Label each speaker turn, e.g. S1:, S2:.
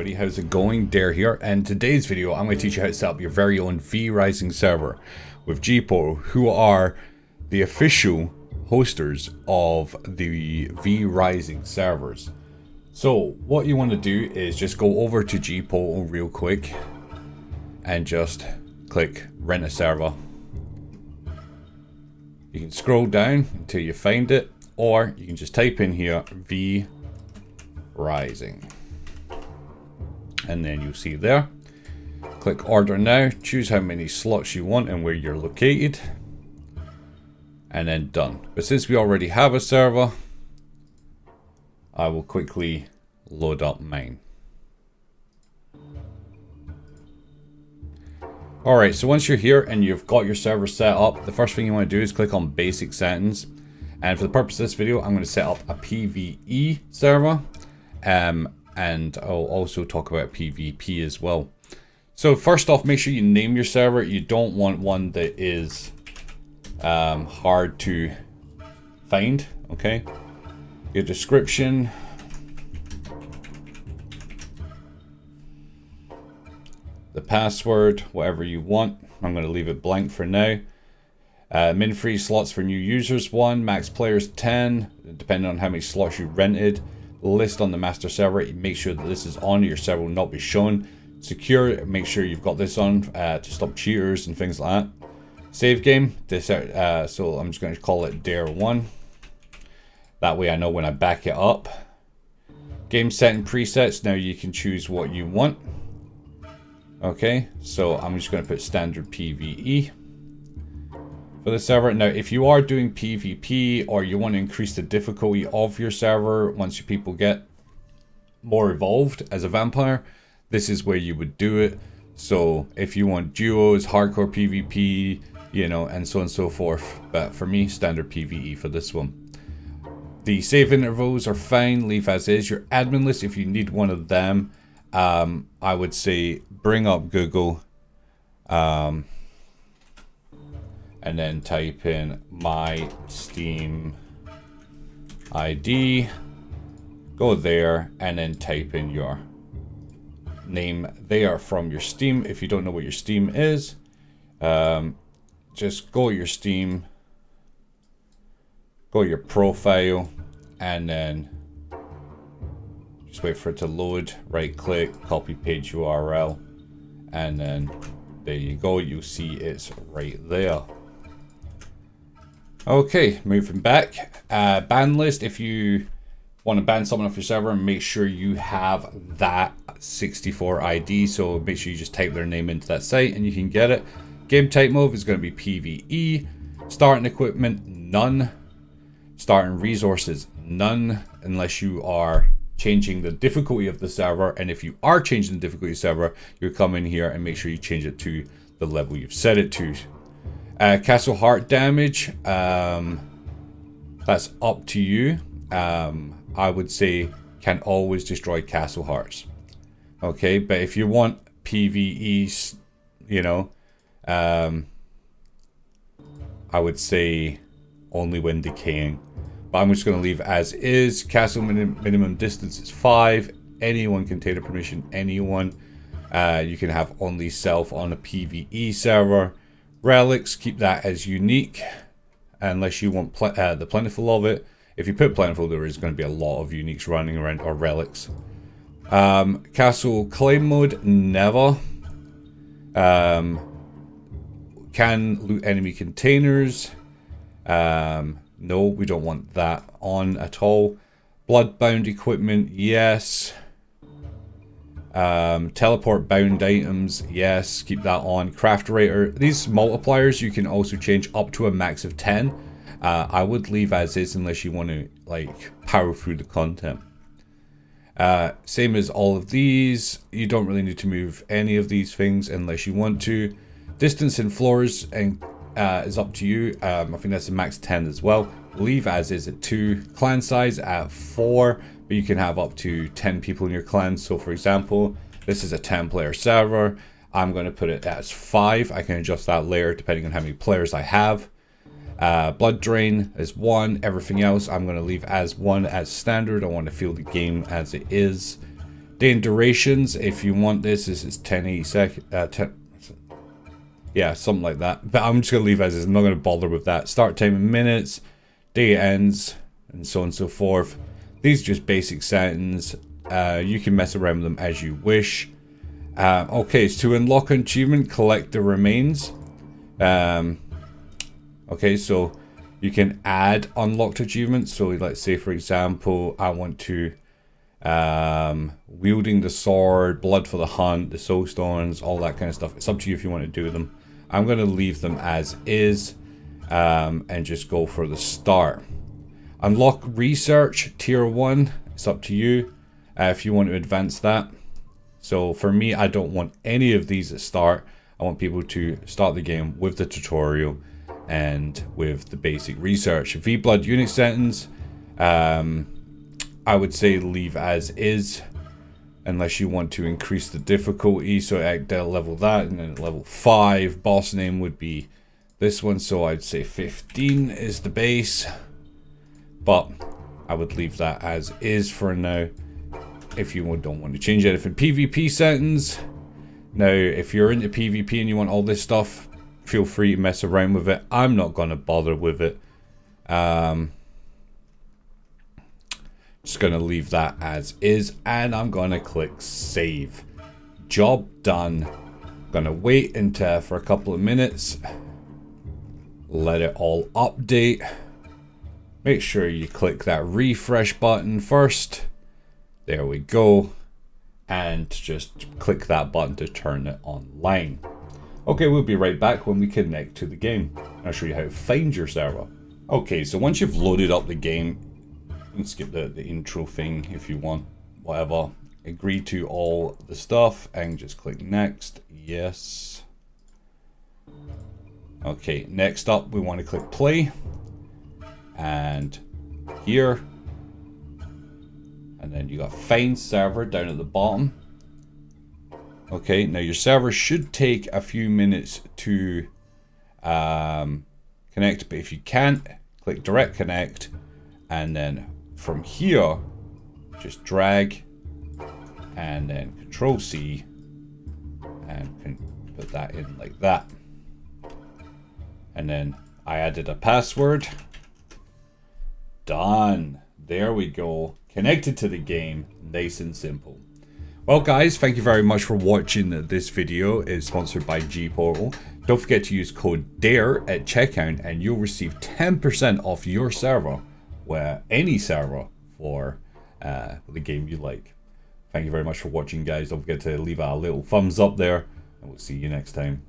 S1: everybody, how's it going? Dare here, and today's video I'm going to teach you how to set up your very own 𝐕_Rising server with Gportal, who are the official hosters of the 𝐕_Rising servers. So what you want to do is just go over to Gportal real quick and just click rent a server. You can scroll down until you find it, or you can just type in here 𝐕_Rising. And then you'll see there. Click order now, choose how many slots you want and where you're located. And then done. But since we already have a server, I will quickly load up mine. Alright, so once you're here and you've got your server set up, the first thing you want to do is click on basic settings. And for the purpose of this video, I'm going to set up a PvE server. And I'll also talk about PvP as well. So first off, make sure you name your server. You don't want one that is hard to find, okay? Your description. The password, whatever you want. I'm going to leave it blank for now. Min free slots for new users 1, max players 10, depending on how many slots you rented. List on the master server, make sure that this is on, your server will not be shown. Secure, make sure you've got this on to stop cheaters and things like that. Save game, so I'm just going to call it Dare 1. That way I know when I back it up. Game setting presets, now you can choose what you want. Okay, so I'm just going to put standard PvE for the server. Now, if you are doing PvP or you want to increase the difficulty of your server once your people get more evolved as a vampire, this is where you would do it. So if you want duos, hardcore PvP, you know, and so on and so forth. But for me, standard PvE for this one. The save intervals are fine, leave as is. Your admin list, if you need one of them, I would say bring up Google. And then type in my Steam ID, go there, and then type in your name there from your Steam. If you don't know what your Steam is, just go to your Steam, go to your profile, and then just wait for it to load, right click, copy page URL, and then there you go, you'll see it's right there. Okay, moving back. Ban list, if you want to ban someone off your server, make sure you have that 64 ID, so make sure you just type their name into that site and you can get it. Game type mode is going to be PvE. Starting equipment, none. Starting resources, none, unless you are changing the difficulty of the server. And if you are changing the difficulty of the server, you come in here and make sure you change it to the level you've set it to. Castle heart damage, that's up to you. I would say can always destroy castle hearts. Okay, but if you want PvE, you know, I would say only when decaying. But I'm just going to leave as is. Castle minimum distance is 5. Anyone can take a permission, anyone. You can have only self on a PvE server. Relics, keep that as unique, unless you want the plentiful of it. If you put plentiful, there is going to be a lot of uniques running around, or relics. Castle claim mode, never. Can loot enemy containers. No, we don't want that on at all. Bloodbound equipment, yes. Teleport bound items, yes, keep that on. Craft rater, these multipliers you can also change up to a max of 10. I would leave as is unless you want to like power through the content. Same as all of these, you don't really need to move any of these things unless you want to. Distance in floors and is up to you. I think that's a max 10 as well. Leave as is at 2. Clan size at 4. But you can have up to 10 people in your clan. So for example, this is a 10-player server. I'm going to put it as 5. I can adjust that later depending on how many players I have. Blood drain is 1. Everything else I'm going to leave as 1 as standard. I want to feel the game as it is. Day and durations, if you want this is 1080 seconds. Yeah, something like that. But I'm just going to leave as is. I'm not going to bother with that. Start time in minutes, day ends, and so on and so forth. These are just basic settings. You can mess around with them as you wish. Okay, so to unlock an achievement, collect the remains. Okay, so you can add unlocked achievements. So let's say, for example, I want to wielding the sword, blood for the hunt, the soul stones, all that kind of stuff. It's up to you if you want to do them. I'm going to leave them as is and just go for the start. Unlock research tier 1. It's up to you if you want to advance that. So for me, I don't want any of these at start. I want people to start the game with the tutorial and with the basic research. V-Blood unit settings, I would say leave as is, unless you want to increase the difficulty. So at level that, and then at level 5, boss name would be this one. So I'd say 15 is the base, but I would leave that as is for now if you don't want to change anything. PvP settings. Now, if you're into PvP and you want all this stuff, feel free to mess around with it. I'm not going to bother with it. Just going to leave that as is, and I'm going to click save. Job done. Going to wait for a couple of minutes. Let it all update. Make sure you click that refresh button first. There we go. And just click that button to turn it online. Okay, we'll be right back when we connect to the game. I'll show you how to find your server. Okay, so once you've loaded up the game, you can skip the intro thing if you want, whatever. Agree to all the stuff and just click next. Yes. Okay, next up we want to click play. And here. And then you got find server down at the bottom. Okay, now your server should take a few minutes to connect, but if you can't, click direct connect, and then from here just drag and then Control-C and put that in like that. And then I added a password. Done. There we go. Connected to the game, nice and simple. Well guys, thank you very much for watching this video. It's sponsored by Gportal. Don't forget to use code DARE at checkout and you'll receive 10% off your server, any server for the game you like. Thank you very much for watching guys. Don't forget to leave a little thumbs up there and we'll see you next time.